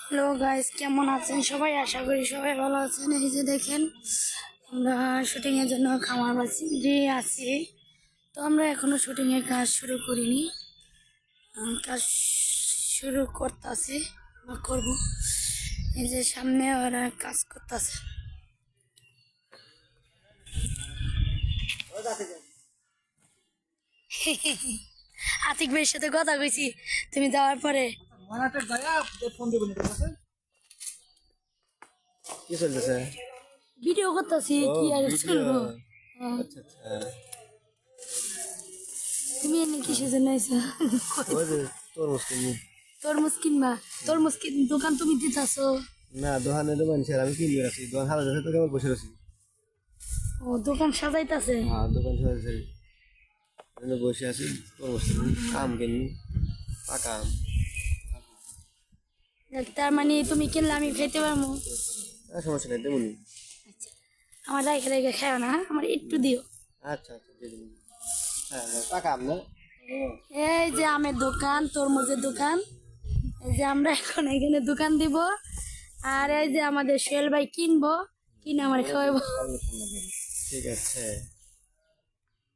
Hello guys, কেমন আছেন সবাই? আশা করি সবাই ভালো আছেন। এই যে দেখেন, আমরা শুটিং এর জন্য খামার বাড়ি আছি। তো আমরা এখনো শুটিং এর কাজ শুরু করিনি, কাজ শুরু করতেছি বা করব। এই যে সামনে ওরা কাজ করতেছে। আতিক ভাইয়ের সাথে কথা কইছি তুমি যাওয়ার পরে। কি চলতেছে? ভিডিও করতেছি, কি আর চলবো। আচ্ছা আচ্ছা। তুমি এনে কিসের জন্য আইছো? ওই যে তরমুজ কিনি। তরমুজ কিনবা? তরমুজ দোকান তুমি দিতেছো? না, দোকানে তো মানুষের আমি কিনবে আছি, দোকান হারা যাচ্ছে তো কেবল বসে আছি। ও, দোকান সাজাইতাছে। হ্যাঁ, দোকান সাজাচ্ছে, বসে আছি। তরমুজ কিনি, আম কিনি, পাকা আম। তার মানে তুমি কিনলে আমি খাইতে পারবো? সমস্যা নেই, তেমনি। আচ্ছা, আমার রাইখে রাইখে খাও না, আমার একটু দিও। আচ্ছা আচ্ছা, দিয়ে দিন। হ্যাঁ, পাকা আম না? এই যে আমের দোকান, তরমুজের দোকান, এই যে আমরা এখন এখানে দোকান দিব। আর এই যে আমাদের সোহেল ভাই কিনবো, কিনে আমার খাওয়াবো। ঠিক আছে।